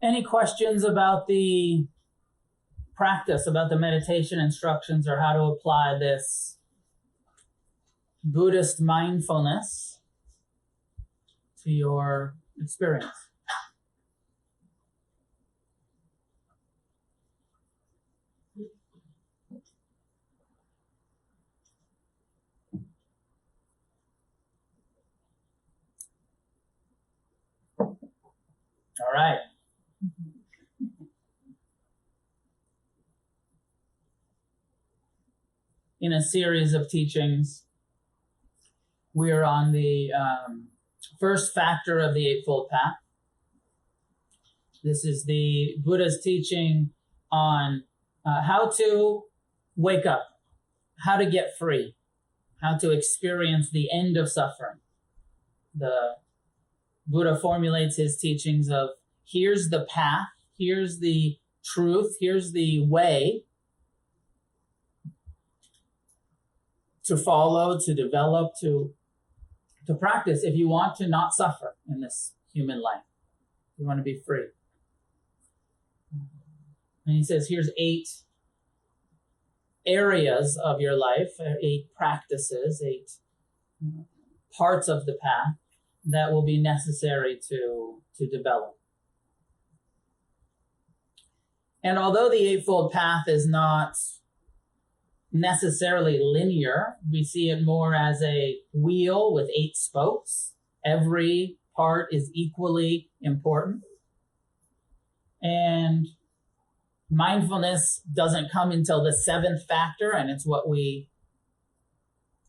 Any questions about the practice, about the meditation instructions, or how to apply this Buddhist mindfulness to your experience? All right. In a series of teachings, we are on the first factor of the Eightfold Path. This is the Buddha's teaching on how to wake up, how to get free, how to experience the end of suffering. The Buddha formulates his teachings of here's the path, here's the truth, here's the way to follow, to develop, to practice if you want to not suffer in this human life. You want to be free. And he says, here's 8 areas of your life, 8 practices, 8 parts of the path that will be necessary to develop. And although the Eightfold Path is not necessarily linear, we see it more as a wheel with 8 spokes. Every part is equally important. And mindfulness doesn't come until the 7th factor, and it's what we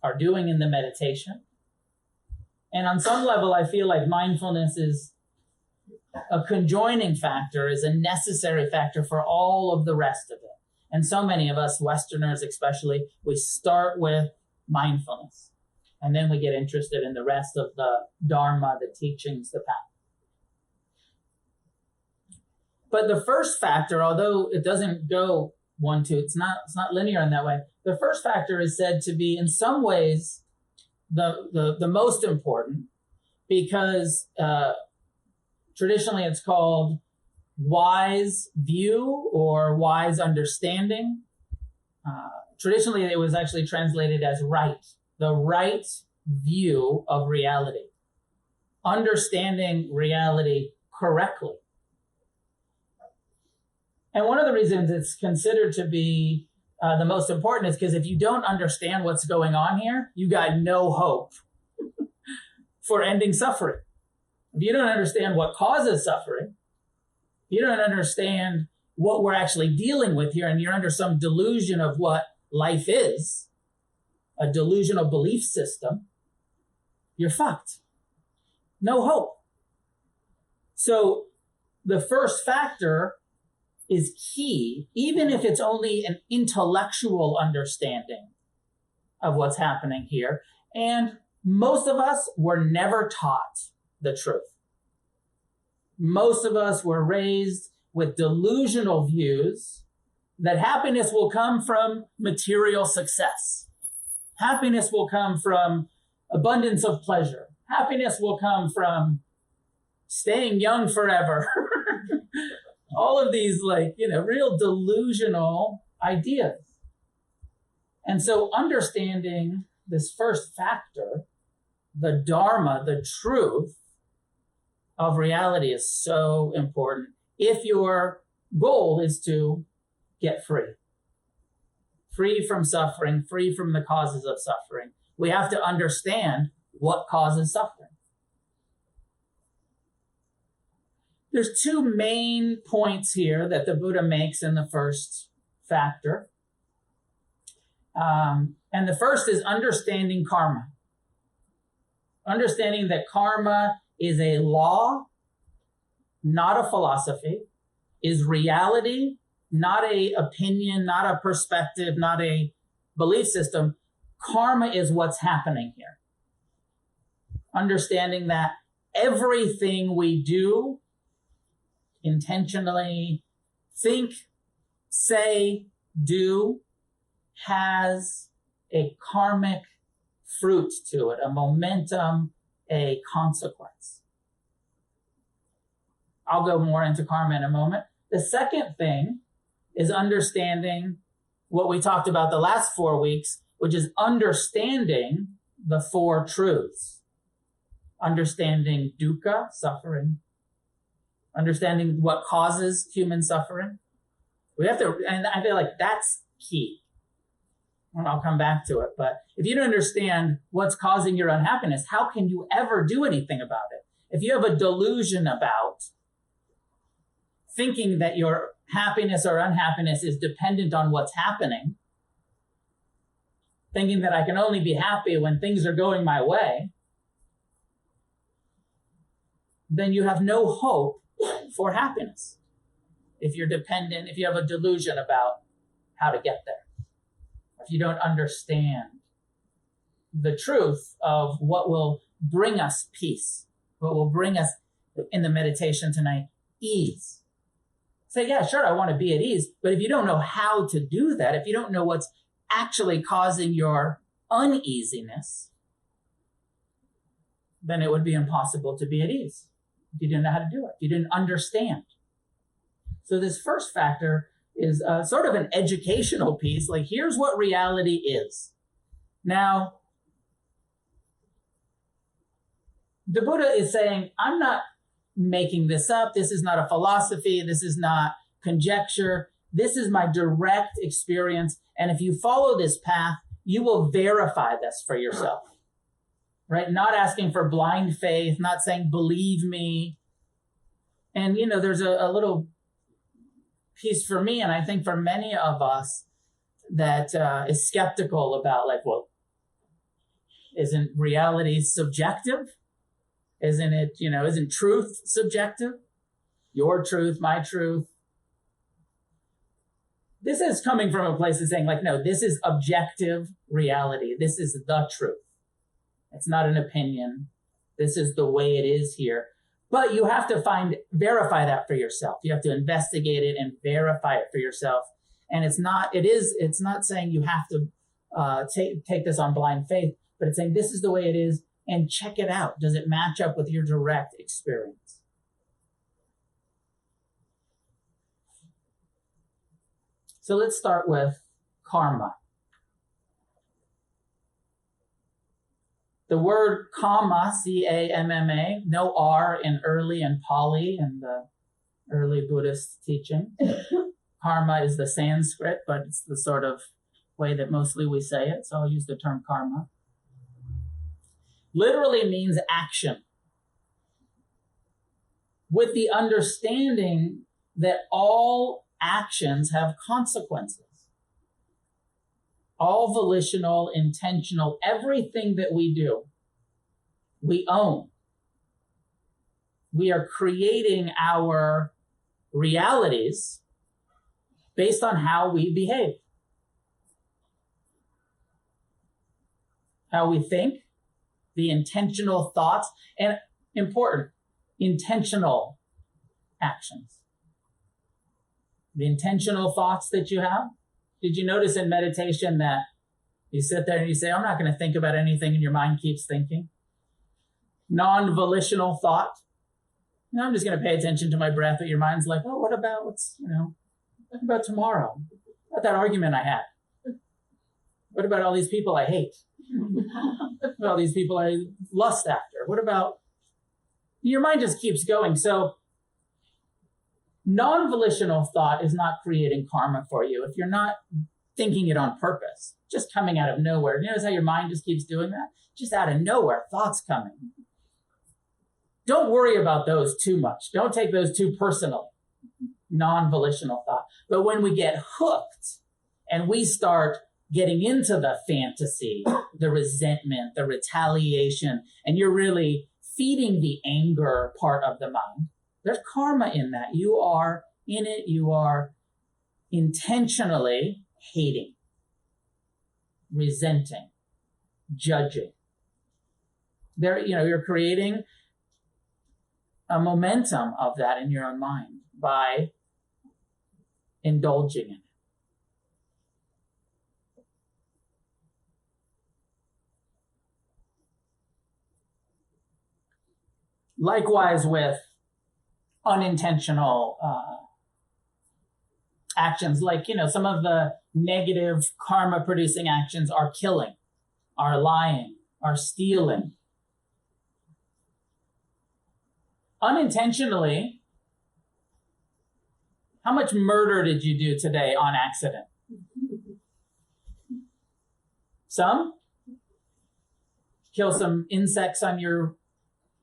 are doing in the meditation. And on some level, I feel like mindfulness is a conjoining factor, is a necessary factor for all of the rest of it. And so many of us, Westerners especially, we start with mindfulness. And then we get interested in the rest of the Dharma, the teachings, the path. But the first factor, although it doesn't go 1, 2, it's not linear in that way. The first factor is said to be in some ways the most important, because traditionally it's called wise view or wise understanding. Traditionally it was actually translated as right, the right view of reality, understanding reality correctly. And one of the reasons it's considered to be the most important is because if you don't understand what's going on here, you got no hope for ending suffering. If you don't understand what causes suffering, you don't understand what we're actually dealing with here, and you're under some delusion of what life is, a delusional belief system, you're fucked. No hope. So the first factor is key, even if it's only an intellectual understanding of what's happening here. And most of us were never taught the truth. Most of us were raised with delusional views that happiness will come from material success. Happiness will come from abundance of pleasure. Happiness will come from staying young forever. All of these real delusional ideas. And so understanding this first factor, the Dharma, the truth of reality, is so important if your goal is to get free. Free from suffering, free from the causes of suffering. We have to understand what causes suffering. There's 2 main points here that the Buddha makes in the first factor. And the first is understanding karma. Understanding that karma is a law, not a philosophy, is reality, not a opinion, not a perspective, not a belief system. Karma is what's happening here. Understanding that everything we do, intentionally think, say, do, has a karmic fruit to it, a momentum, a consequence. I'll go more into karma in a moment. The second thing is understanding what we talked about the last 4 weeks, which is understanding the 4 truths. Understanding dukkha, suffering. Understanding what causes human suffering. We have to, and I feel like that's key. And I'll come back to it. But if you don't understand what's causing your unhappiness, how can you ever do anything about it? If you have a delusion about thinking that your happiness or unhappiness is dependent on what's happening, thinking that I can only be happy when things are going my way, then you have no hope for happiness. If you're dependent, if you have a delusion about how to get there, if you don't understand the truth of what will bring us peace, what will bring us in the meditation tonight, ease. Say, yeah, sure, I want to be at ease. But if you don't know how to do that, if you don't know what's actually causing your uneasiness, then it would be impossible to be at ease. If you didn't know how to do it, if you didn't understand. So this first factor is sort of an educational piece. Like, here's what reality is. Now, the Buddha is saying, I'm not making this up. This is not a philosophy. This is not conjecture. This is my direct experience. And if you follow this path, you will verify this for yourself, right? Not asking for blind faith, not saying, believe me. And, you know, there's a little piece for me, and I think for many of us, that is skeptical about, like, well, isn't reality subjective? Isn't it, you know, isn't truth subjective? Your truth, my truth. This is coming from a place of saying, like, no, this is objective reality. This is the truth. It's not an opinion. This is the way it is here. But you have to verify that for yourself. You have to investigate it and verify it for yourself. And it's not saying you have to take this on blind faith, but it's saying this is the way it is, and check it out. Does it match up with your direct experience? So let's start with karma. The word kamma, C-A-M-M-A, no R in early and Pali in the early Buddhist teaching. Karma is the Sanskrit, but it's the sort of way that mostly we say it, so I'll use the term karma. Literally means action, with the understanding that all actions have consequences. All volitional, intentional, everything that we do, we own. We are creating our realities based on how we behave, how we think, the intentional thoughts, and important, intentional actions. The intentional thoughts that you have. Did you notice in meditation that you sit there and you say, I'm not going to think about anything, and your mind keeps thinking? Non-volitional thought. You know, I'm just going to pay attention to my breath, but your mind's like, oh, what about tomorrow? What about that argument I had? What about all these people I hate? What about all these people I lust after? What about... Your mind just keeps going. So non-volitional thought is not creating karma for you if you're not thinking it on purpose, just coming out of nowhere. You notice how your mind just keeps doing that? Just out of nowhere, thoughts coming. Don't worry about those too much. Don't take those too personally. Non-volitional thought. But when we get hooked and we start getting into the fantasy, the resentment, the retaliation, and you're really feeding the anger part of the mind, there's karma in that. You are in it. You are intentionally hating, resenting, judging. You're creating a momentum of that in your own mind by indulging in it. Likewise with unintentional actions. Like, some of the negative karma producing actions are killing, are lying, are stealing. Unintentionally, how much murder did you do today on accident? Some? Kill some insects on your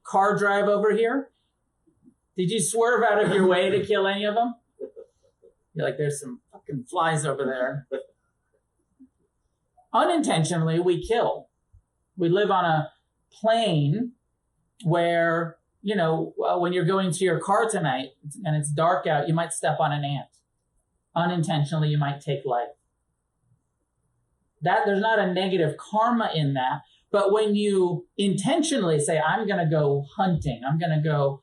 car drive over here? Did you swerve out of your way to kill any of them? You're like, there's some fucking flies over there. Unintentionally, we kill. We live on a plane where, when you're going to your car tonight and it's dark out, you might step on an ant. Unintentionally, you might take life. There's not a negative karma in that. But when you intentionally say, I'm going to go hunting, I'm going to go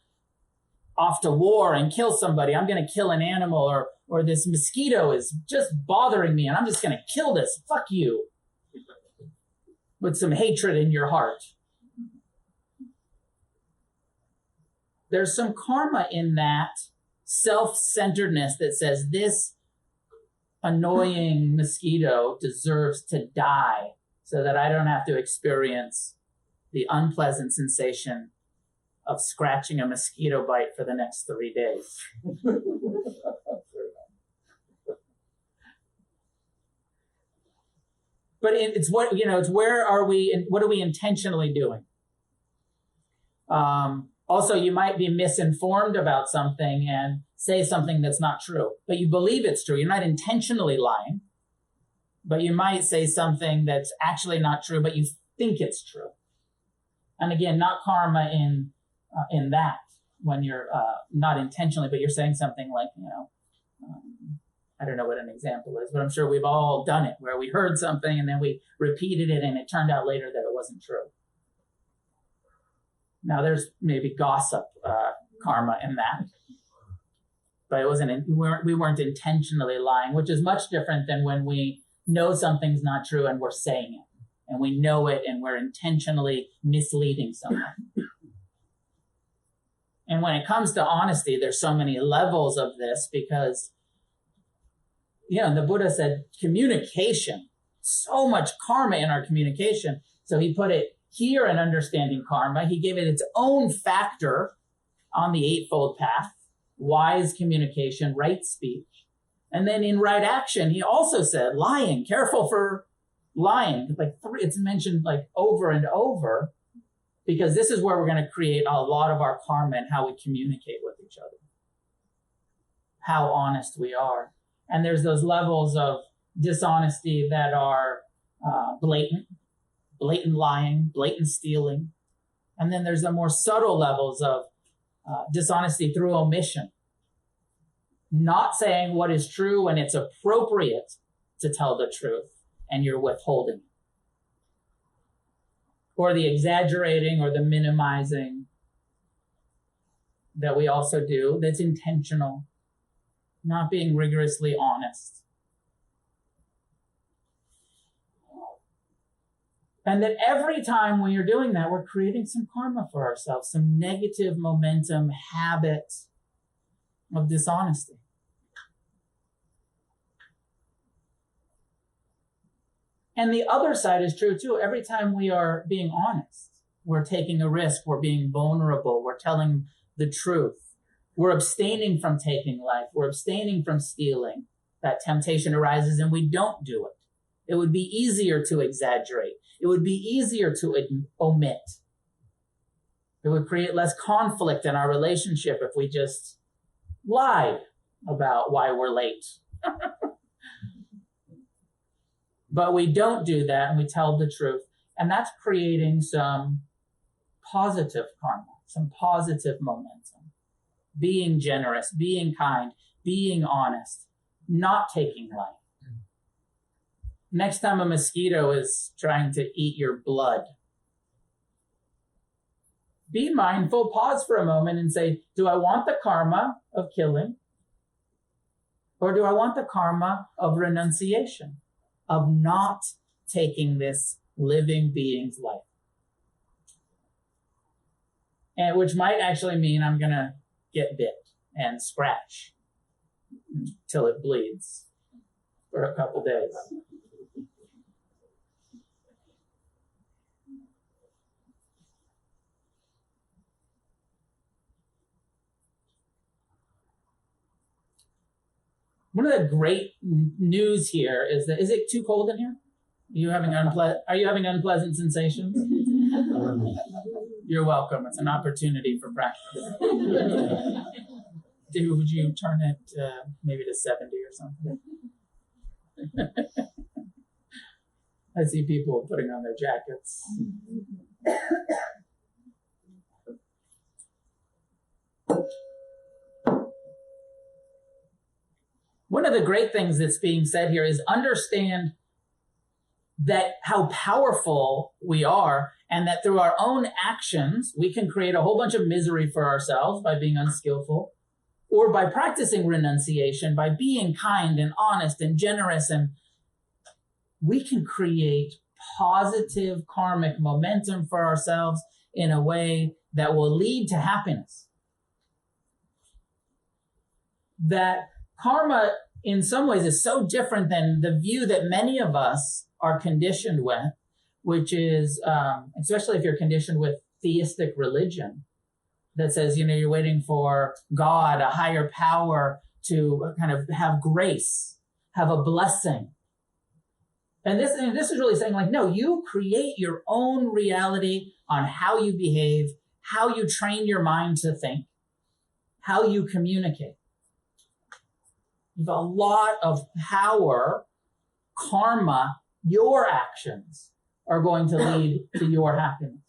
off to war and kill somebody, I'm going to kill an animal, or this mosquito is just bothering me and I'm just going to kill this, fuck you, with some hatred in your heart. There's some karma in that self-centeredness that says this annoying mosquito deserves to die so that I don't have to experience the unpleasant sensation of scratching a mosquito bite for the next 3 days. But it's where are we and what are we intentionally doing? Also, you might be misinformed about something and say something that's not true, but you believe it's true. You're not intentionally lying, but you might say something that's actually not true, but you think it's true. And again, not karma in that when you're not intentionally, but you're saying something like, I don't know what an example is, but I'm sure we've all done it where we heard something and then we repeated it and it turned out later that it wasn't true. Now there's maybe gossip karma in that, but we weren't intentionally lying, which is much different than when we know something's not true and we're saying it, and we know it and we're intentionally misleading someone. And when it comes to honesty, there's so many levels of this because, the Buddha said communication, so much karma in our communication. So he put it here in understanding karma. He gave it its own factor on the Eightfold Path, wise communication, right speech. And then in right action, he also said lying, careful for lying. It's mentioned over and over, because this is where we're going to create a lot of our karma and how we communicate with each other, how honest we are. And there's those levels of dishonesty that are blatant lying, blatant stealing. And then there's the more subtle levels of dishonesty through omission. Not saying what is true when it's appropriate to tell the truth and you're withholding it. Or the exaggerating or the minimizing that we also do that's intentional. Not being rigorously honest. And that every time when you're doing that, we're creating some karma for ourselves, some negative momentum, habit of dishonesty. And the other side is true too. Every time we are being honest, we're taking a risk, we're being vulnerable, we're telling the truth. We're abstaining from taking life, we're abstaining from stealing. That temptation arises and we don't do it. It would be easier to exaggerate. It would be easier to omit. It would create less conflict in our relationship if we just lied about why we're late. But we don't do that and we tell the truth. And that's creating some positive karma, some positive momentum. Being generous, being kind, being honest, not taking life. Next time a mosquito is trying to eat your blood, be mindful, pause for a moment and say, do I want the karma of killing? Or do I want the karma of renunciation, of not taking this living being's life? And which might actually mean I'm going to get bit and scratch until it bleeds for a couple days. One of the great news here is that, is it too cold in here? Are you having unpleasant sensations? You're welcome. It's an opportunity for practice. Would you turn it maybe to 70 or something? I see people putting on their jackets. One of the great things that's being said here is understand that how powerful we are, and that through our own actions, we can create a whole bunch of misery for ourselves by being unskillful, or by practicing renunciation, by being kind and honest and generous, and we can create positive karmic momentum for ourselves in a way that will lead to happiness. That karma, in some ways, is so different than the view that many of us are conditioned with, which is, especially if you're conditioned with theistic religion, that says, you're waiting for God, a higher power, to kind of have grace, have a blessing. And this is really saying, like, no, you create your own reality on how you behave, how you train your mind to think, how you communicate. You have a lot of power, karma, your actions are going to lead to your happiness.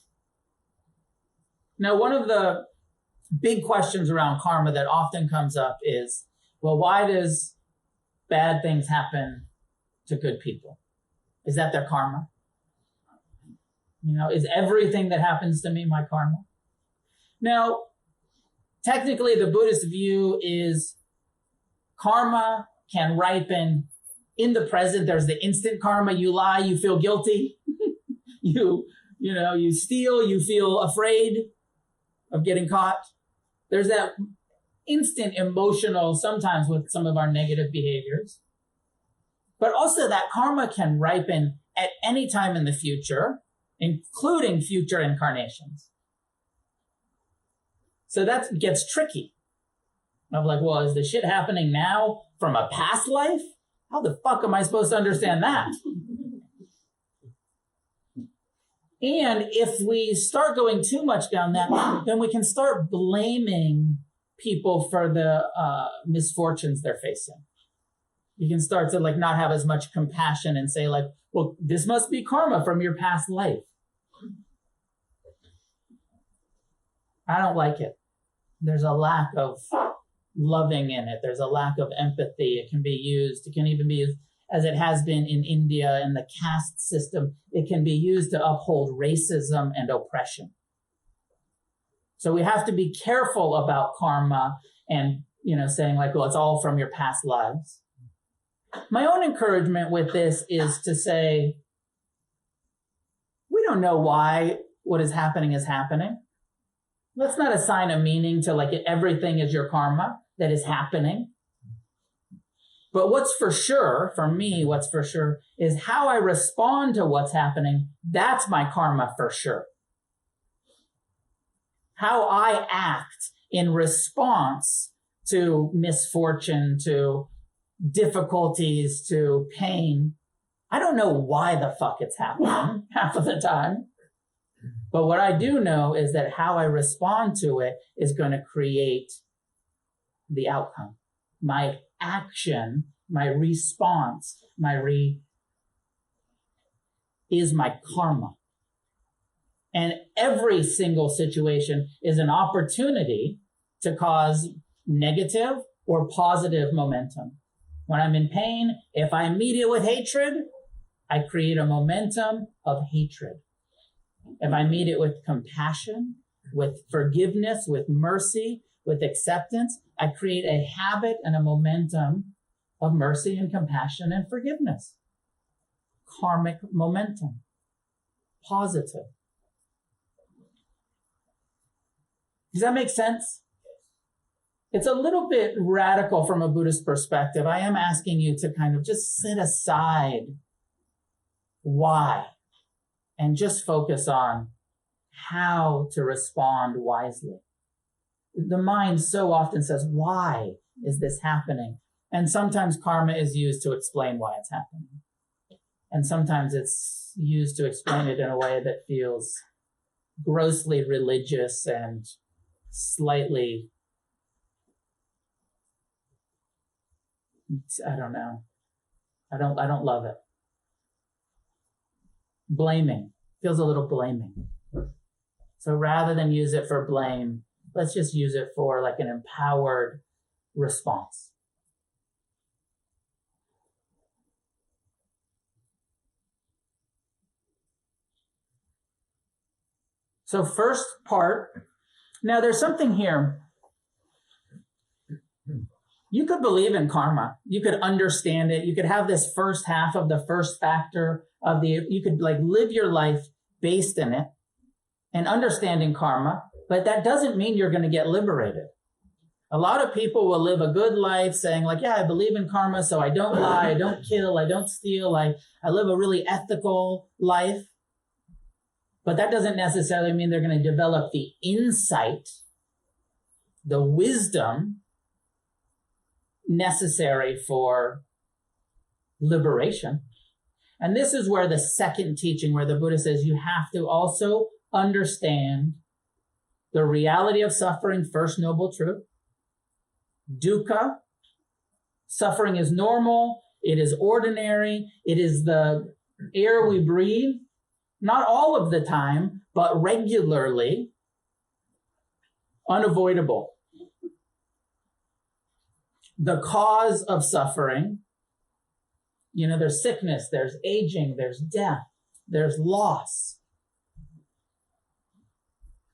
Now, one of the big questions around karma that often comes up is, well, why does bad things happen to good people? Is that their karma? Is everything that happens to me my karma? Now, technically, the Buddhist view is karma can ripen in the present. There's the instant karma. You lie, you feel guilty. you steal, you feel afraid of getting caught. There's that instant emotional, sometimes with some of our negative behaviors. But also that karma can ripen at any time in the future, including future incarnations. So that gets tricky. I'm like, well, is the shit happening now from a past life? How the fuck am I supposed to understand that? And if we start going too much down that, then we can start blaming people for the misfortunes they're facing. You can start to not have as much compassion and say well, this must be karma from your past life. I don't like it. There's a lack of loving in it. There's a lack of empathy. It can even be used as it has been in India in the caste system. It can be used to uphold racism and oppression. So we have to be careful about karma and, saying well, it's all from your past lives. My own encouragement with this is to say, we don't know why what is happening is happening. Let's not assign a meaning to everything is your karma that is happening. But what's for sure, for me, is how I respond to what's happening. That's my karma for sure. How I act in response to misfortune, to difficulties, to pain. I don't know why the fuck it's happening half of the time. But what I do know is that how I respond to it is going to create the outcome. My action, my response, is my karma. And every single situation is an opportunity to cause negative or positive momentum. When I'm in pain, if I meet it with hatred, I create a momentum of hatred. If I meet it with compassion, with forgiveness, with mercy, with acceptance, I create a habit and a momentum of mercy and compassion and forgiveness. Karmic momentum. Positive. Does that make sense? It's a little bit radical from a Buddhist perspective. I am asking you to kind of just set aside why and just focus on how to respond wisely. The mind so often says, why is this happening? And sometimes karma is used to explain why it's happening. And sometimes it's used to explain it in a way that feels grossly religious and slightly, I don't know. I don't love it. Blaming. Feels a little blaming. So rather than use it for blame, let's just use it for like an empowered response. So first part, now there's something here. You could believe in karma. You could understand it. You could have this first half of the first factor of you could like live your life based in it and understanding karma, but that doesn't mean you're going to get liberated. A lot of people will live a good life saying like, yeah, I believe in karma, so I don't lie, I don't kill, I don't steal, I live a really ethical life. But that doesn't necessarily mean they're going to develop the insight, the wisdom necessary for liberation. And this is where the second teaching, where the Buddha says you have to also understand the reality of suffering, first noble truth. Dukkha, suffering is normal, it is ordinary, it is the air we breathe, not all of the time, but regularly, unavoidable. The cause of suffering, there's sickness, there's aging, there's death, there's loss.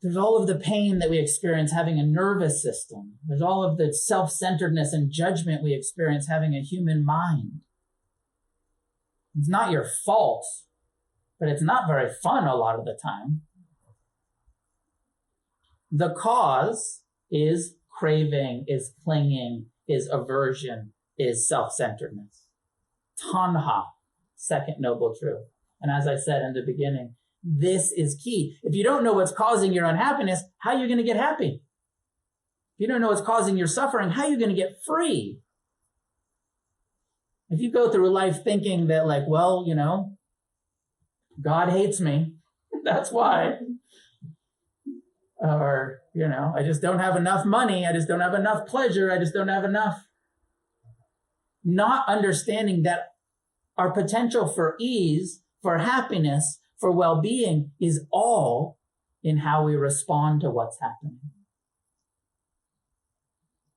There's all of the pain that we experience having a nervous system. There's all of the self-centeredness and judgment we experience having a human mind. It's not your fault, but it's not very fun a lot of the time. The cause is craving, is clinging, is aversion, is self-centeredness. Tanha, second noble truth. And as I said in the beginning, this is key. If you don't know what's causing your unhappiness, how are you going to get happy? If you don't know what's causing your suffering, how are you going to get free? If you go through life thinking that like, well, God hates me, that's why. Or, I just don't have enough money. I just don't have enough pleasure. I just don't have enough. Not understanding that our potential for ease, for happiness, for well-being is all in how we respond to what's happening.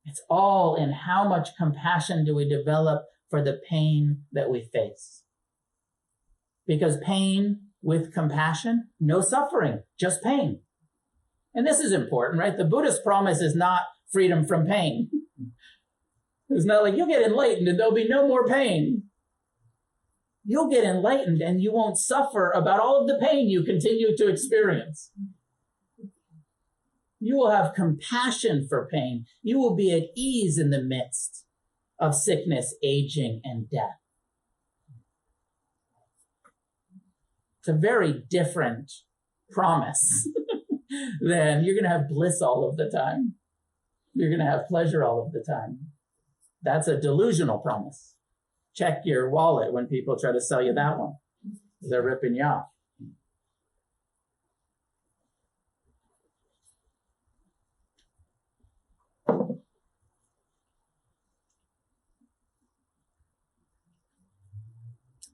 It's all in how much compassion do we develop for the pain that we face. Because pain with compassion, no suffering, just pain. And this is important, right? The Buddhist promise is not freedom from pain. It's not like you'll get enlightened and there'll be no more pain. You'll get enlightened and you won't suffer about all of the pain you continue to experience. You will have compassion for pain. You will be at ease in the midst of sickness, aging, and death. It's a very different promise than you're going to have bliss all of the time. You're going to have pleasure all of the time. That's a delusional promise. Check your wallet when people try to sell you that one. They're ripping you off.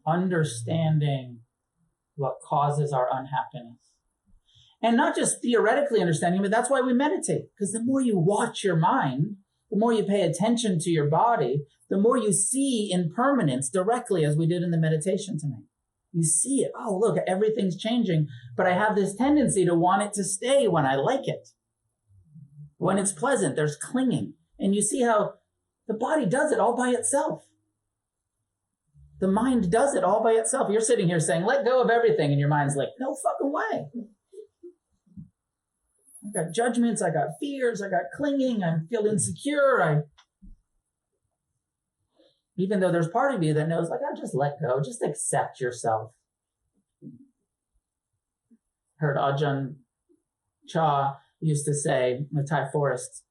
Understanding what causes our unhappiness. And not just theoretically understanding, but that's why we meditate. Because the more you watch your mind, the more you pay attention to your body, the more you see impermanence directly, as we did in the meditation tonight. You see it. Oh, look, everything's changing. But I have this tendency to want it to stay when I like it. When it's pleasant, there's clinging. And you see how the body does it all by itself. The mind does it all by itself. You're sitting here saying, let go of everything. And your mind's like, no fucking way. got judgments, I got fears, I got clinging, I feel insecure. Even though there's part of you that knows, like, oh, just let go, just accept yourself. Heard Ajahn Chah used to say, the Thai forest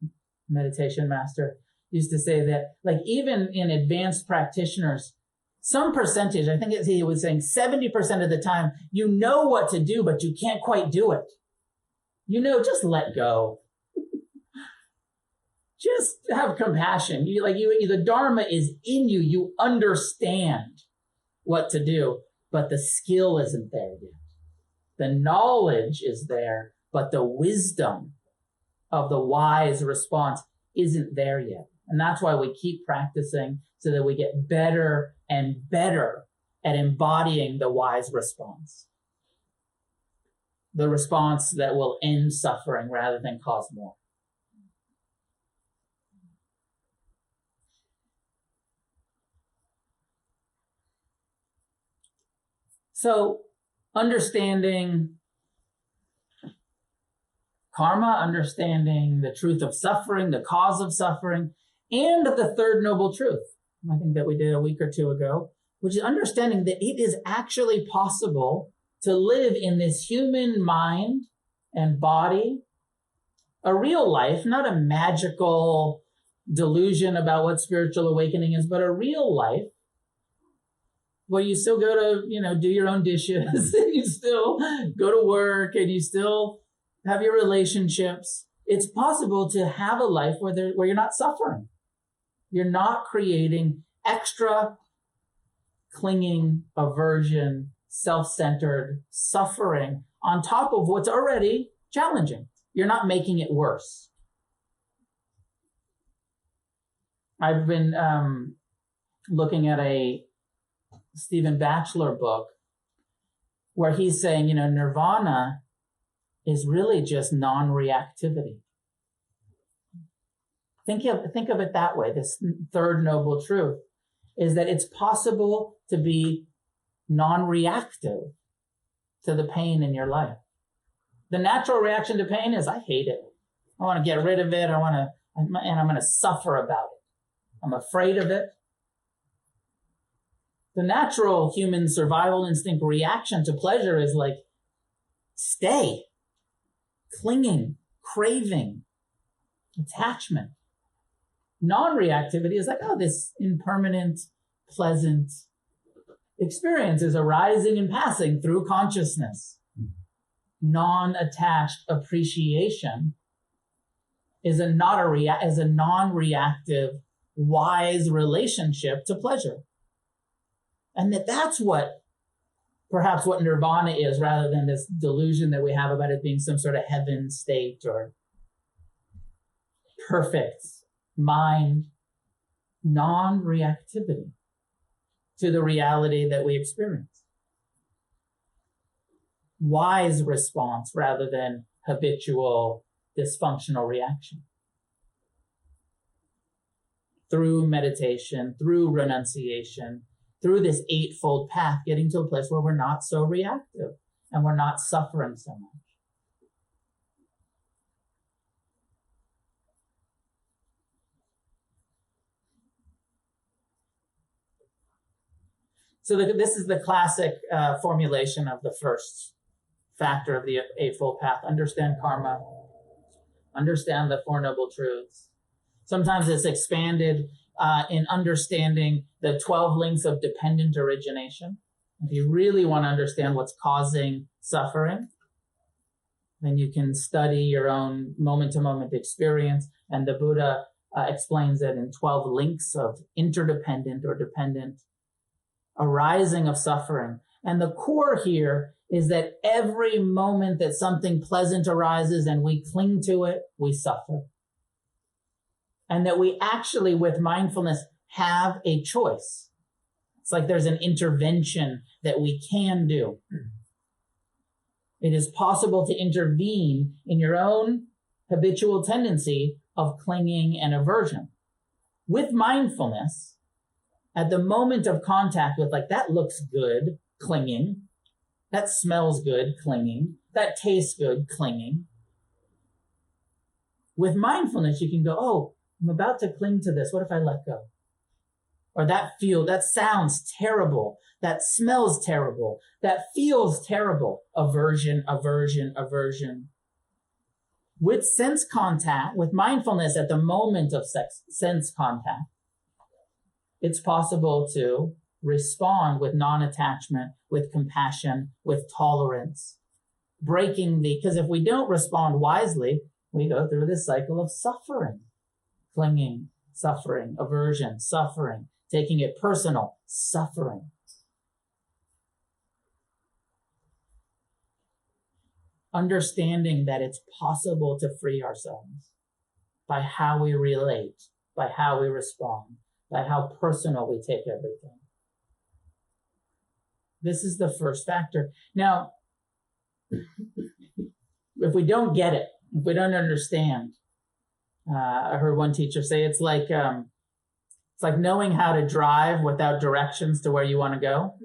meditation master, used to say that, like, even in advanced practitioners, some percentage, I think he was saying 70% of the time, you know what to do, but you can't quite do it. Just let go. Just have compassion. The Dharma is in you. You understand what to do, but the skill isn't there yet. The knowledge is there, but the wisdom of the wise response isn't there yet. And that's why we keep practicing, so that we get better and better at embodying the wise response. The response that will end suffering rather than cause more. So, understanding karma, understanding the truth of suffering, the cause of suffering, and the third noble truth, I think that we did a week or two ago, which is understanding that it is actually possible to live in this human mind and body, a real life, not a magical delusion about what spiritual awakening is, but a real life where you still go to, do your own dishes, and you still go to work, and you still have your relationships. It's possible to have a life where you're not suffering. You're not creating extra clinging, aversion, self-centered suffering on top of what's already challenging. You're not making it worse. I've been looking at a Stephen Batchelor book where he's saying, nirvana is really just non-reactivity. Think of it that way. This third noble truth is that it's possible to be non-reactive to the pain in your life. The natural reaction to pain is, I hate it. I want to get rid of it. And I'm going to suffer about it. I'm afraid of it. The natural human survival instinct reaction to pleasure is like, stay, clinging, craving, attachment. Non-reactivity is like, oh, this impermanent, pleasant experience is arising and passing through consciousness. Non-attached appreciation is a non-reactive, wise relationship to pleasure. And that's perhaps what nirvana is, rather than this delusion that we have about it being some sort of heaven state or perfect mind. Non-reactivity to the reality that we experience. Wise response rather than habitual dysfunctional reaction. Through meditation, through renunciation, through this eightfold path, getting to a place where we're not so reactive and we're not suffering so much. So this is the classic formulation of the first factor of the Eightfold Path. Understand karma. Understand the Four Noble Truths. Sometimes it's expanded in understanding the 12 links of dependent origination. If you really want to understand what's causing suffering, then you can study your own moment-to-moment experience. And the Buddha explains it in 12 links of interdependent or dependent arising of suffering. And the core here is that every moment that something pleasant arises and we cling to it, we suffer. And that we actually, with mindfulness, have a choice. It's like there's an intervention that we can do. It is possible to intervene in your own habitual tendency of clinging and aversion. With mindfulness, at the moment of contact with, like, that looks good, clinging. That smells good, clinging. That tastes good, clinging. With mindfulness, you can go, oh, I'm about to cling to this. What if I let go? Or that sounds terrible. That smells terrible. That feels terrible. Aversion, aversion, aversion. With sense contact, with mindfulness at the moment of sense contact, it's possible to respond with non-attachment, with compassion, with tolerance, because if we don't respond wisely, we go through this cycle of suffering, clinging, suffering, aversion, suffering, taking it personal, suffering. Understanding that it's possible to free ourselves by how we relate, by how we respond, by how personal we take everything. This is the first factor. Now, if we don't get it, if we don't understand, I heard one teacher say it's like knowing how to drive without directions to where you want to go.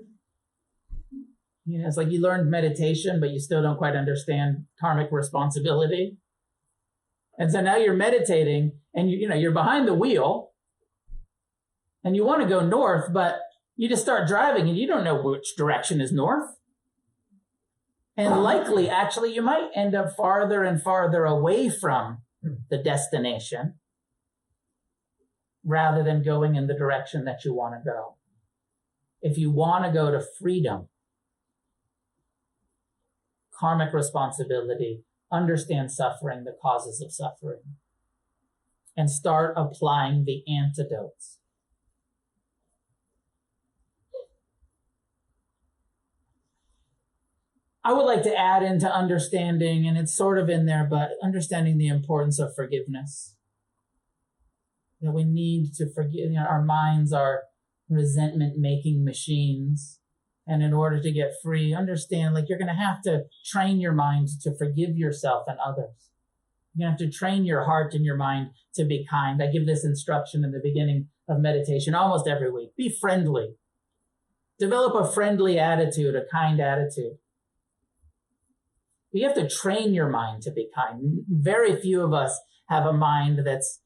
You know, it's like you learned meditation, but you still don't quite understand karmic responsibility. And so now you're meditating and you're behind the wheel and you want to go north, but you just start driving and you don't know which direction is north. And likely, actually, you might end up farther and farther away from the destination rather than going in the direction that you want to go. If you want to go to freedom, karmic responsibility, understand suffering, the causes of suffering, and start applying the antidotes. I would like to add into understanding, and it's sort of in there, but understanding the importance of forgiveness. That we need to forgive. Our minds are resentment-making machines. And in order to get free, understand, you're going to have to train your mind to forgive yourself and others. You're going to have to train your heart and your mind to be kind. I give this instruction in the beginning of meditation almost every week. Be friendly. Develop a friendly attitude, a kind attitude. You have to train your mind to be kind. Very few of us have a mind that's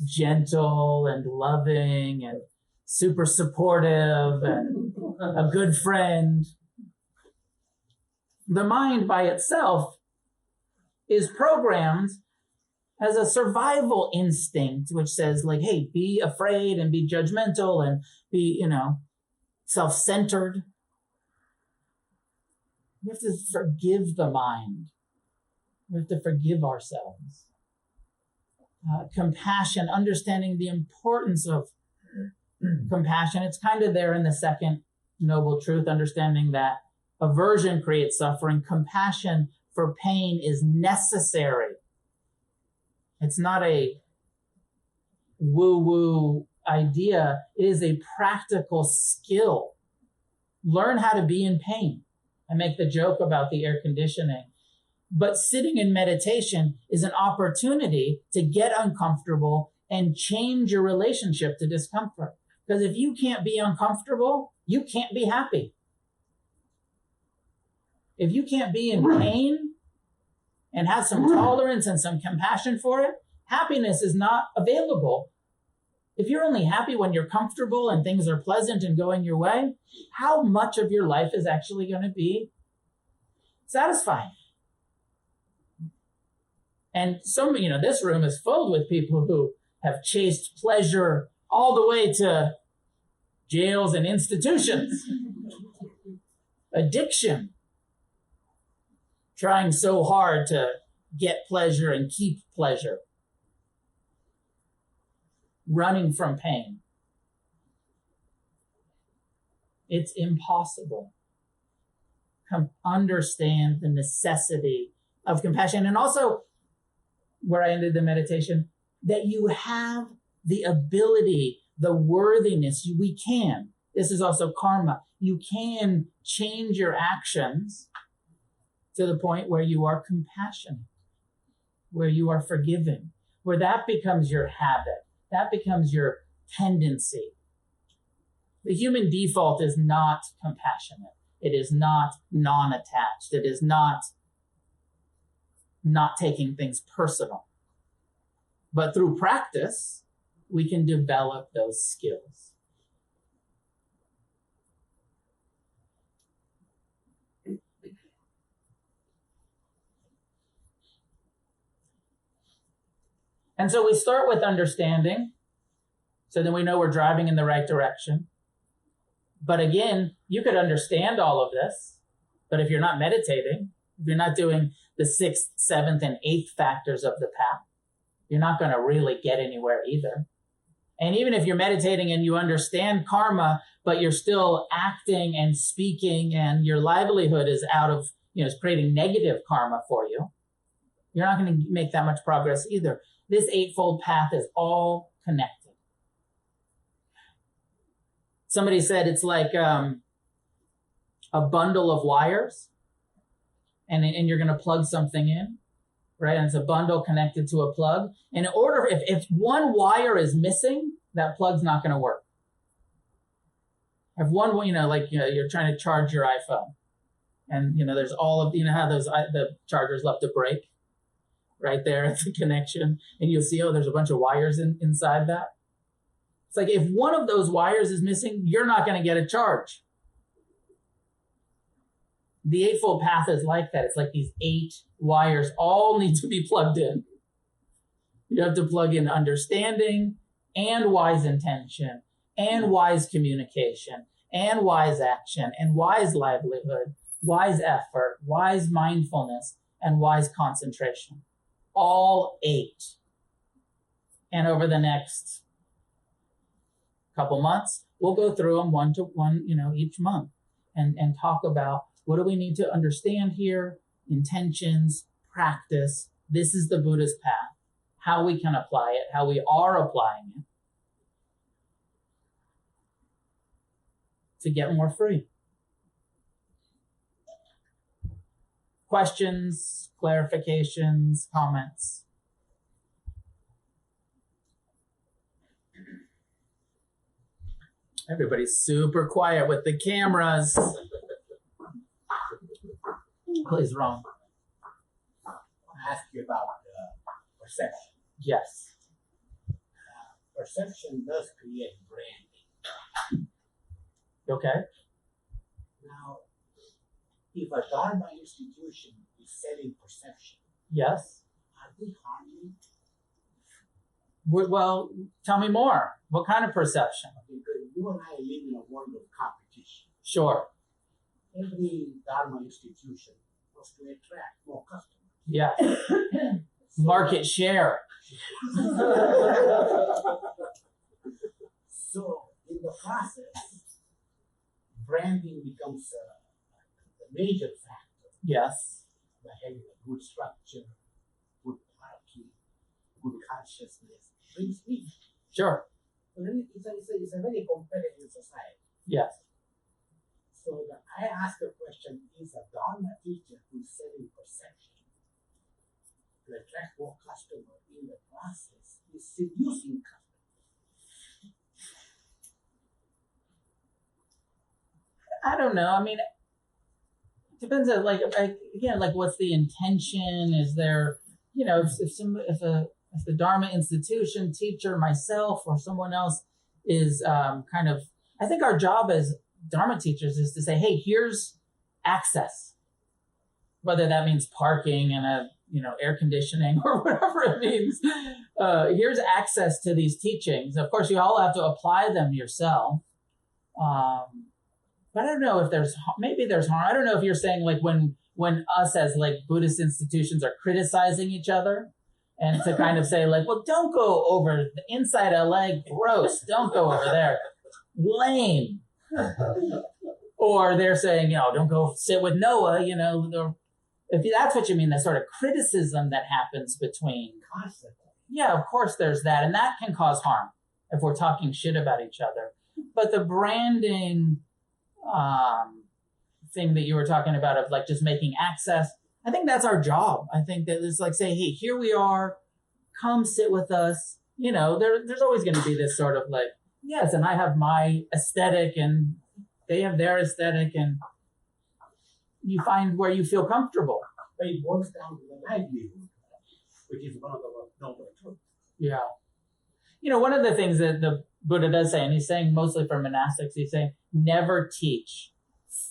gentle and loving and super supportive and a good friend. The mind by itself is programmed as a survival instinct, which says hey, be afraid and be judgmental and be, self-centered. We have to forgive the mind. We have to forgive ourselves. Compassion, understanding the importance of compassion. It's kind of there in the second noble truth, understanding that aversion creates suffering. Compassion for pain is necessary. It's not a woo-woo idea. It is a practical skill. Learn how to be in pain. I make the joke about the air conditioning. But sitting in meditation is an opportunity to get uncomfortable and change your relationship to discomfort. Because if you can't be uncomfortable, you can't be happy. If you can't be in pain and have some tolerance and some compassion for it, happiness is not available. If you're only happy when you're comfortable and things are pleasant and going your way, how much of your life is actually going to be satisfying? And this room is filled with people who have chased pleasure all the way to jails and institutions. Addiction. Trying so hard to get pleasure and keep pleasure. Running from pain. It's impossible. Understand the necessity of compassion. And also, where I ended the meditation, that you have the ability, the worthiness, we can. This is also karma. You can change your actions to the point where you are compassionate, where you are forgiving, where that becomes your habit, that becomes your tendency. The human default is not compassionate. It is not non-attached. It is not taking things personal. But through practice, we can develop those skills. And so we start with understanding, so then we know we're driving in the right direction. But again, you could understand all of this, but if you're not meditating, if you're not doing the 6th, 7th, and 8th factors of the path, you're not going to really get anywhere either. And even if you're meditating and you understand karma, but you're still acting and speaking and your livelihood is out of, is creating negative karma for you, you're not going to make that much progress either. This 8-fold path is all connected. Somebody said it's like a bundle of wires, and you're going to plug something in, right? And it's a bundle connected to a plug. And in order, if one wire is missing, that plug's not going to work. If one, you're trying to charge your iPhone, and there's all of, how the chargers left a break right there at the connection, and you'll see, there's a bunch of wires inside that. It's like if one of those wires is missing, you're not going to get a charge. The 8-fold path is like that. It's like these 8 wires all need to be plugged in. You have to plug in understanding and wise intention and wise communication and wise action and wise livelihood, wise effort, wise mindfulness, and wise concentration. All 8. And over the next couple months, we'll go through them one to one, each month and talk about what do we need to understand here, intentions, practice. This is the Buddhist path, how we can apply it, how we are applying it to get more free. Questions, clarifications, comments? Everybody's super quiet with the cameras. Please, wrong. I ask you about perception. Yes. Perception does create branding. Okay. Now, if a Dharma institution is selling perception, Yes. are they harming? Well, tell me more. What kind of perception? Because you and I live in a world of competition. Sure. Every Dharma institution wants to attract more customers. Yes. Market share. So, in the process, branding becomes a major factor. Yes. By having a good structure, good parking, good consciousness, brings me. Sure. It's a very competitive society. Yes. So I ask the question, is a Dharma teacher who's selling perception to attract more customers in the process is seducing customers? I don't know. I mean, it depends on what's the intention? Is there, if the Dharma institution teacher, myself, or someone else is I think our job as Dharma teachers is to say, hey, here's access, whether that means parking and air conditioning or whatever it means. Here's access to these teachings. Of course, you all have to apply them yourself. But I don't know if maybe there's harm. I don't know if you're saying like when us as like Buddhist institutions are criticizing each other, and to kind of say like, well, don't go over the inside LA, gross. Don't go over there, lame. Or they're saying, don't go sit with Noah, if that's what you mean, the sort of criticism that happens between. Constantly. Yeah, of course there's that. And that can cause harm if we're talking shit about each other. But the branding thing that you were talking about of like just making access, I think that's our job. I think that it's like saying, hey, here we are, come sit with us. There's always going to be this sort of like, yes, and I have my aesthetic and they have their aesthetic, and you find where you feel comfortable. But it boils down to the livelihood, which is one of the noble truths. Yeah. One of the things that the Buddha does say, and he's saying mostly for monastics, he's saying never teach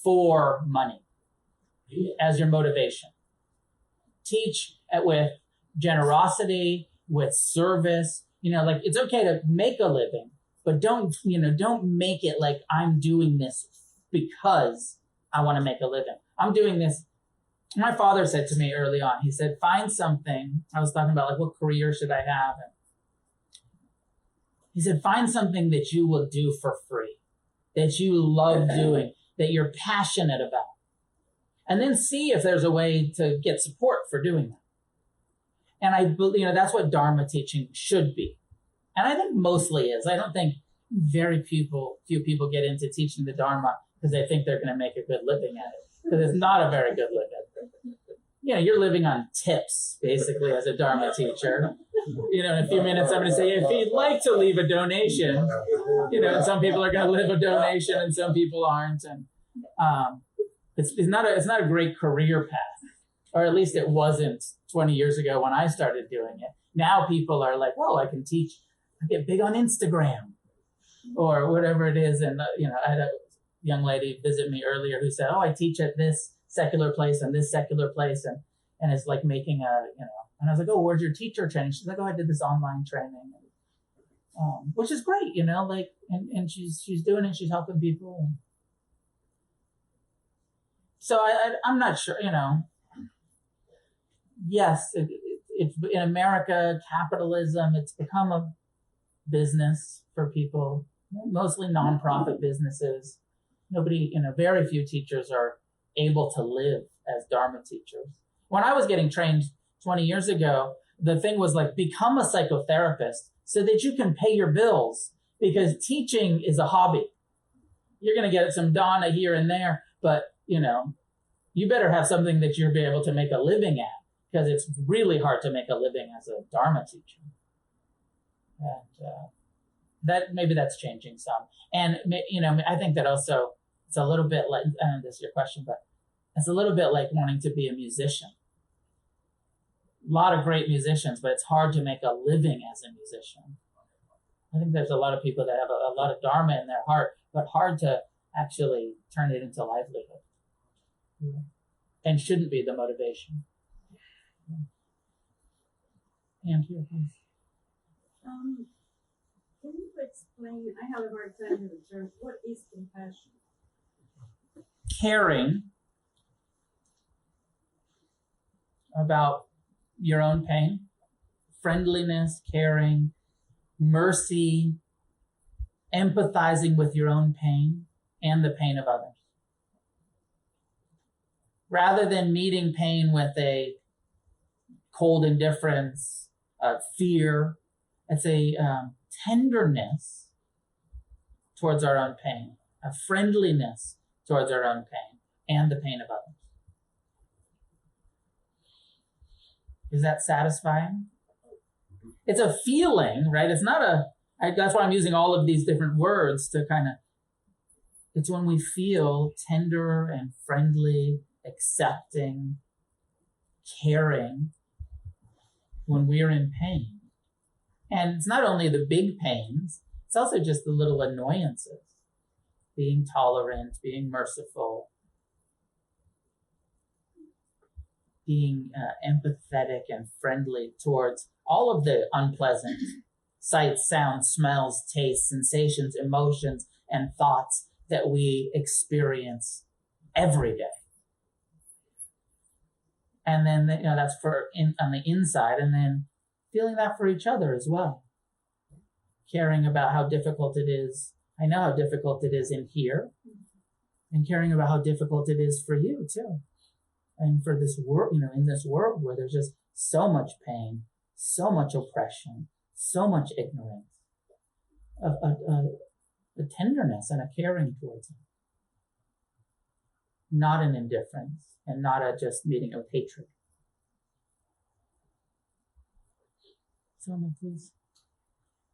for money as your motivation. Teach with generosity, with service. It's okay to make a living, but don't make it like I'm doing this because I want to make a living. I'm doing this. My father said to me early on, he said, find something. I was talking about like, what career should I have? And he said, find something that you will do for free, that you love doing, that you're passionate about. And then see if there's a way to get support for doing that. And I believe, that's what Dharma teaching should be. And I think mostly is. I don't think few people get into teaching the Dharma because they think they're going to make a good living at it. Because it's not a very good living. You're living on tips, basically, as a Dharma teacher. In a few minutes, I'm going to say, if you'd like to leave a donation, and some people are going to leave a donation and some people aren't. And it's not a great career path, or at least it wasn't 20 years ago when I started doing it. Now people are like, whoa, I can teach, I get big on Instagram or whatever it is. And, I had a young lady visit me earlier who said, I teach at this secular place and this secular place. And it's like making and I was like, where's your teacher training? She's like, I did this online training, which is great, and she's doing it. She's helping people. So I'm not sure, yes, it's in America, capitalism, it's become a business for people, mostly nonprofit businesses. Nobody, very few teachers are able to live as Dharma teachers. When I was getting trained 20 years ago, the thing was like, become a psychotherapist so that you can pay your bills, because teaching is a hobby. You're going to get some dana here and there, but, you better have something that you'll be able to make a living at, because it's really hard to make a living as a Dharma teacher. And maybe that's changing some. And, I think that also it's a little bit like, I don't know if this is your question, but it's a little bit like wanting to be a musician. A lot of great musicians, but it's hard to make a living as a musician. I think there's a lot of people that have a lot of Dharma in their heart, but hard to actually turn it into livelihood. And shouldn't be the motivation. And here, please. Can you explain, I have a hard time with the term, what is compassion? Caring about your own pain, friendliness, caring, mercy, empathizing with your own pain and the pain of others. Rather than meeting pain with a cold indifference, fear, it's a tenderness towards our own pain, a friendliness towards our own pain and the pain of others. Is that satisfying? It's a feeling, right? It's not that's why I'm using all of these different words to it's when we feel tender and friendly, accepting, caring, when we're in pain. And it's not only the big pains, it's also just the little annoyances. Being tolerant, being merciful, being empathetic and friendly towards all of the unpleasant sights, sounds, smells, tastes, sensations, emotions, and thoughts that we experience every day. And then, that's on the inside, and then feeling that for each other as well. Caring about how difficult it is. I know how difficult it is in here, and caring about how difficult it is for you too. And for this world, in this world where there's just so much pain, so much oppression, so much ignorance, a tenderness and a caring towards it. Not an indifference and not a just meeting of hatred. Samma, please.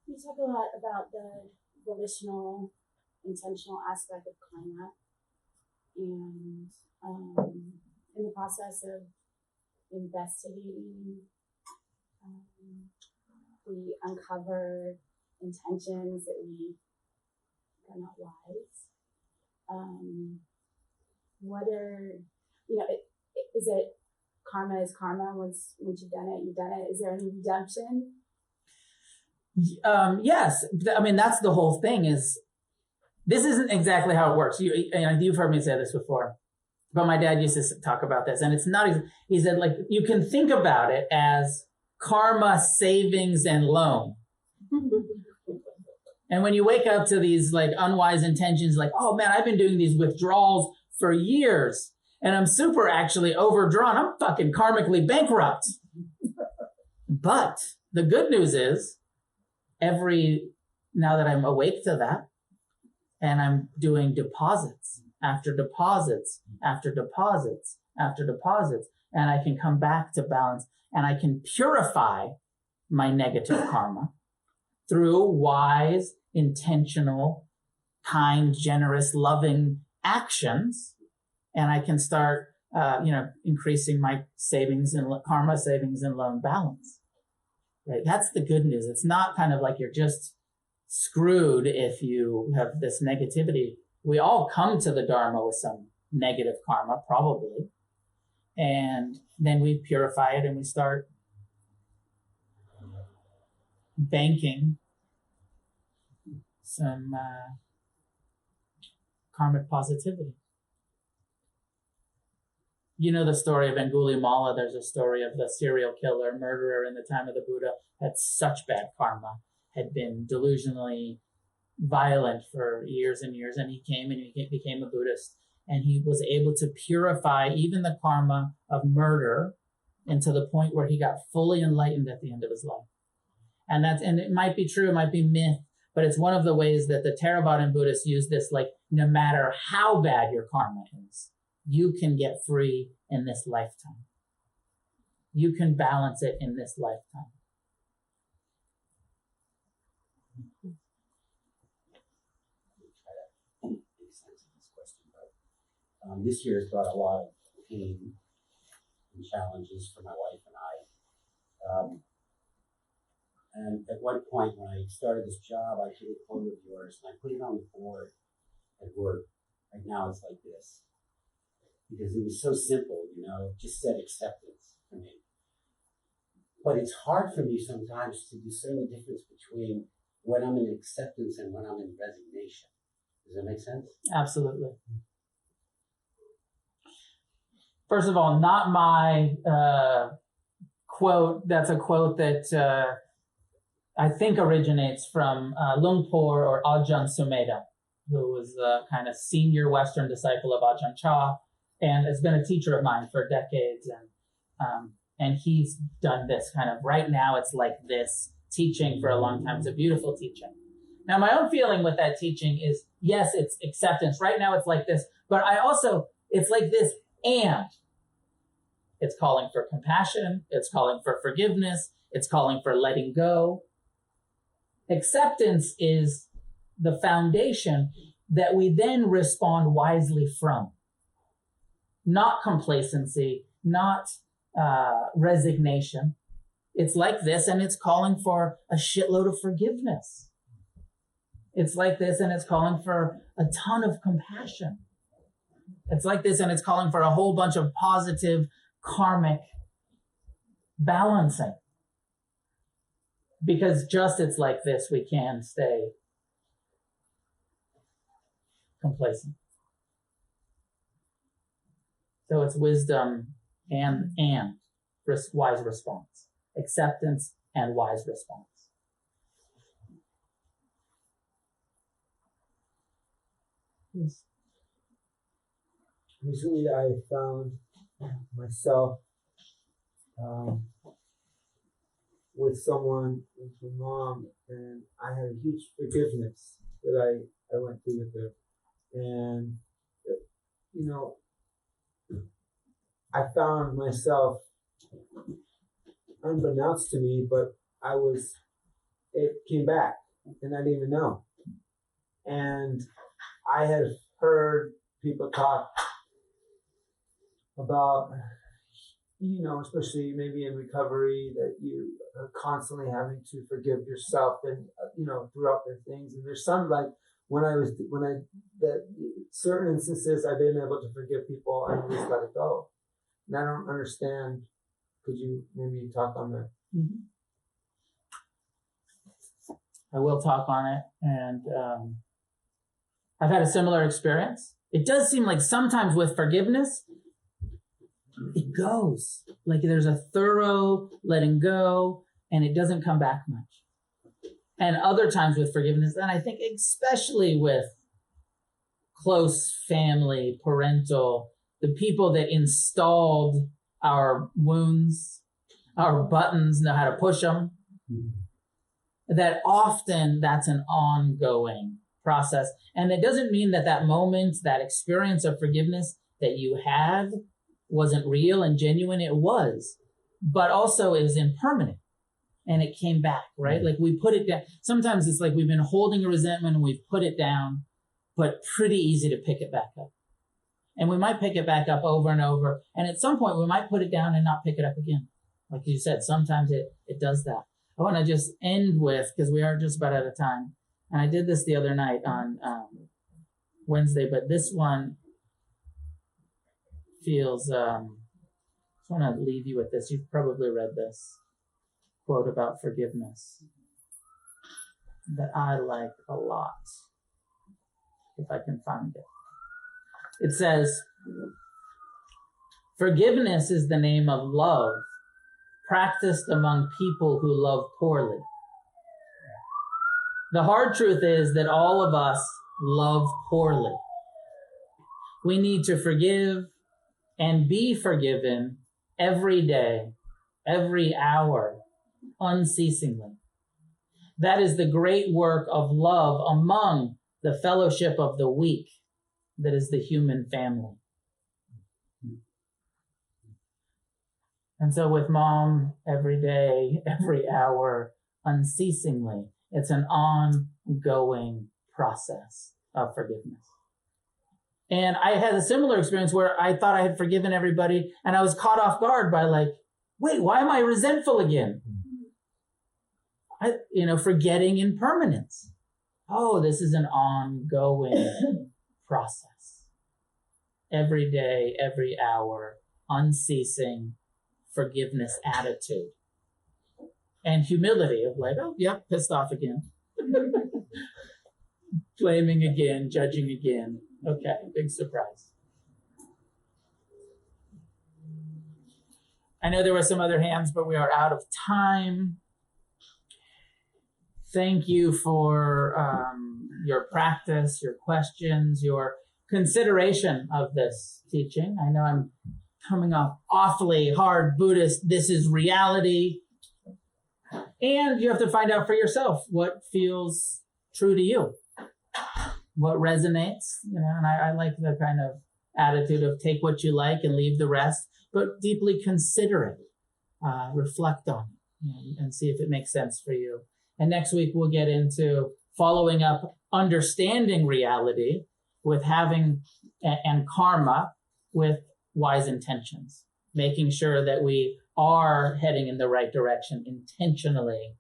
You talk a lot about the volitional, intentional aspect of karma, and in the process of investigating we uncover intentions that we are not wise. What are, is it karma is karma? Once you've done it, you've done it. Is there any redemption? Yes. I mean, that's the whole thing is, this isn't exactly how it works. You've heard me say this before, but my dad used to talk about this, and it's not, he said, like, you can think about it as karma, savings, and loan. And when you wake up to these like unwise intentions, like, oh man, I've been doing these withdrawals for years and I'm super actually overdrawn. I'm fucking karmically bankrupt. But the good news is now that I'm awake to that and I'm doing deposits after deposits after deposits after deposits, and I can come back to balance and I can purify my negative karma through wise, intentional, kind, generous, loving actions. And I can start, increasing my savings and karma savings and loan balance. Right? That's the good news. It's not kind of like you're just screwed if you have this negativity. We all come to the Dharma with some negative karma, probably. And then we purify it and we start banking some karmic positivity. You know the story of Angulimala. There's a story of the serial killer, murderer in the time of the Buddha, had such bad karma, had been delusionally violent for years and years, and he came and he became a Buddhist, and he was able to purify even the karma of murder, and to the point where he got fully enlightened at the end of his life. And it might be true, it might be myth, but it's one of the ways that the Theravadan Buddhists use this, like, no matter how bad your karma is, you can get free in this lifetime. You can balance it in this lifetime. Make sense of this question, but this year has brought a lot of pain and challenges for my wife and I. And at one point when I started this job, I took a quote of yours and I put it on the board at work. Right now it's like this. Because it was so simple, just said acceptance for me. But it's hard for me sometimes to discern the difference between when I'm in acceptance and when I'm in resignation. Does that make sense? Absolutely. First of all, not my quote. That's a quote that I think originates from Lumpur or Ajahn Sumedha, who was the kind of senior Western disciple of Ajahn Chah, and has been a teacher of mine for decades. And he's done this kind of, right now it's like this, teaching for a long time. It's a beautiful teaching. Now, my own feeling with that teaching is, yes, it's acceptance. Right now it's like this, but it's like this, and it's calling for compassion. It's calling for forgiveness. It's calling for letting go. Acceptance is the foundation that we then respond wisely from. Not complacency, not resignation. It's like this, and it's calling for a shitload of forgiveness. It's like this, and it's calling for a ton of compassion. It's like this, and it's calling for a whole bunch of positive karmic balancing. Because just it's like this, we can stay complacent. So it's wisdom and wise response. Acceptance and wise response. Yes. Recently I found myself with someone, with my mom, and I had a huge forgiveness that I went through with her. And, I found myself, unbeknownst to me, but it came back, and I didn't even know. And I have heard people talk about, especially maybe in recovery, that constantly having to forgive yourself and throughout the things. And there's some like that certain instances I've been able to forgive people and just let it go. And I don't understand. Could you maybe talk on that? Mm-hmm. I will talk on it, and I've had a similar experience. It does seem like sometimes with forgiveness, it goes. Like there's a thorough letting go, and it doesn't come back much. And other times with forgiveness, and I think especially with close family, parental, the people that installed our wounds, our buttons, know how to push them, that often that's an ongoing process. And it doesn't mean that that moment, that experience of forgiveness that you had wasn't real and genuine. It was, but also it was impermanent and it came back, right? Like we put it down. Sometimes it's like we've been holding a resentment and we've put it down, but pretty easy to pick it back up. And we might pick it back up over and over. And at some point we might put it down and not pick it up again. Like you said, sometimes it does that. I want to just end with, because we are just about out of time. And I did this the other night on Wednesday, but this one feels, I just want to leave you with this. You've probably read this quote about forgiveness that I like a lot, if I can find it. It says, "Forgiveness is the name of love practiced among people who love poorly. The hard truth is that all of us love poorly. We need to forgive and be forgiven every day, every hour, unceasingly. That is the great work of love among the fellowship of the weak, that is the human family." And so with Mom, every day, every hour, unceasingly, it's an ongoing process of forgiveness. And I had a similar experience where I thought I had forgiven everybody and I was caught off guard by like, wait, why am I resentful again? Forgetting impermanence. Oh, this is an ongoing process. Every day, every hour, unceasing forgiveness attitude. And humility of like, oh, yeah, pissed off again. Blaming again, judging again. Okay, big surprise. I know there were some other hands, but we are out of time. Thank you for your practice, your questions, your consideration of this teaching. I know I'm coming off awfully hard Buddhist. This is reality. And you have to find out for yourself what feels true to you, what resonates, and I like the kind of attitude of take what you like and leave the rest, but deeply consider it, reflect on it, and see if it makes sense for you. And next week we'll get into following up understanding reality with having and karma with wise intentions, making sure that we are heading in the right direction intentionally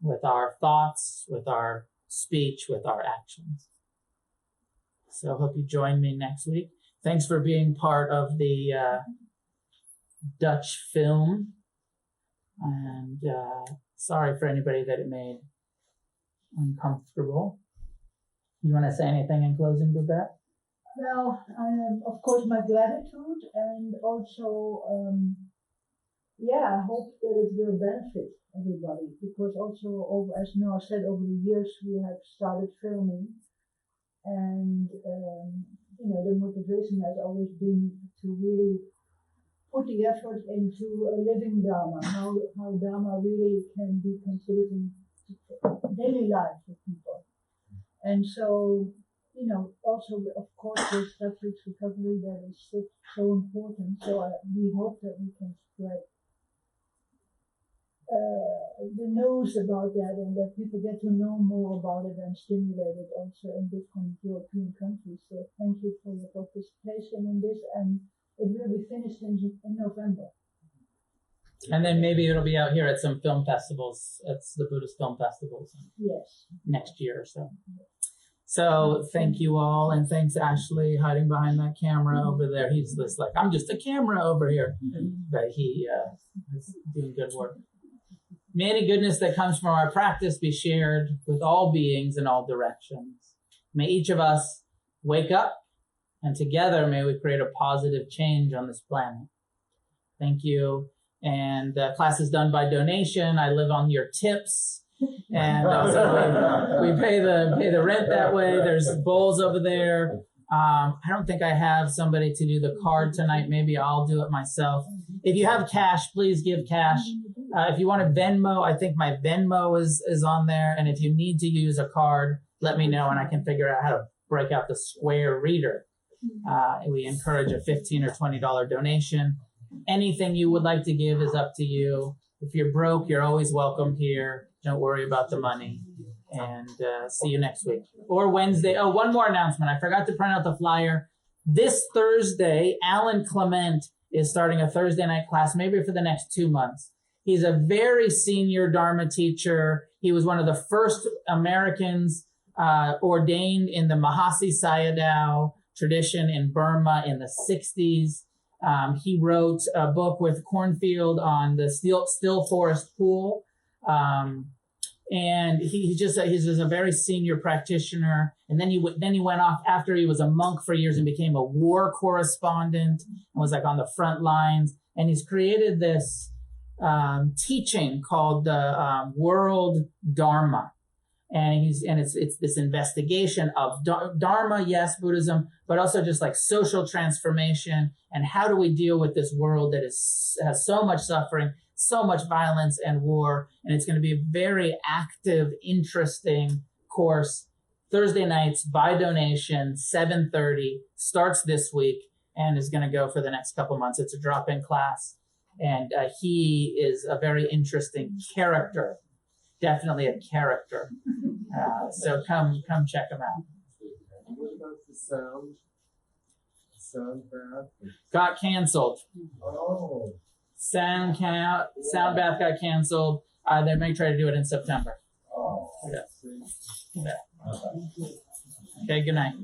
with our thoughts, with our speech, with our actions. So I hope you join me next week. Thanks for being part of the Dutch film. And sorry for anybody that it made uncomfortable. You want to say anything in closing, Babette? Well, of course, my gratitude, and also, I hope that it will benefit everybody, because also, as Noah said, over the years we have started filming, and the motivation has always been to really put the effort into a living Dharma, how Dharma really can be considered in daily life for people. And so, also, of course, with Refuge recovery, that is so important. So we hope that we can spread the news about that, and that people get to know more about it and stimulate it also in different European countries. So thank you for your participation in this, and it will be finished in November. And then maybe it'll be out here at some film festivals. It's the Buddhist film festivals Yes. next year or so. So thank you all, and thanks Ashley hiding behind that camera over there. He's just like, I'm just a camera over here, but he is doing good work. May any goodness that comes from our practice be shared with all beings in all directions. May each of us wake up, and together may we create a positive change on this planet. Thank you. And class is done by donation. I live on your tips. And so we pay the rent that way. There's bowls over there. I don't think I have somebody to do the card tonight. Maybe I'll do it myself. If you have cash, please give cash. If you want to Venmo, I think my Venmo is on there. And if you need to use a card, let me know and I can figure out how to break out the Square Reader. We encourage a $15 or $20 donation. Anything you would like to give is up to you. If you're broke, you're always welcome here. Don't worry about the money. And see you next week. Or Wednesday. Oh, one more announcement. I forgot to print out the flyer. This Thursday, Alan Clement is starting a Thursday night class, maybe for the next 2 months. He's a very senior Dharma teacher. He was one of the first Americans ordained in the Mahasi Sayadaw tradition in Burma in the 60s. He wrote a book with Cornfield on the still forest pool. And he's just a very senior practitioner. And then he went off after he was a monk for years and became a war correspondent and was like on the front lines. And he's created this teaching called the World Dharma. And it's this investigation of Dharma, yes, Buddhism, but also just like social transformation and how do we deal with this world that has so much suffering, so much violence and war. And it's going to be a very active, interesting course. Thursday nights by donation, 7:30, starts this week and is going to go for the next couple months. It's a drop-in class. And he is a very interesting character. Definitely a character. So come check him out. What about the sound? Sound bath? Got canceled. Oh. Sound bath got canceled. They may try to do it in September. Oh. Yeah. Okay, good night.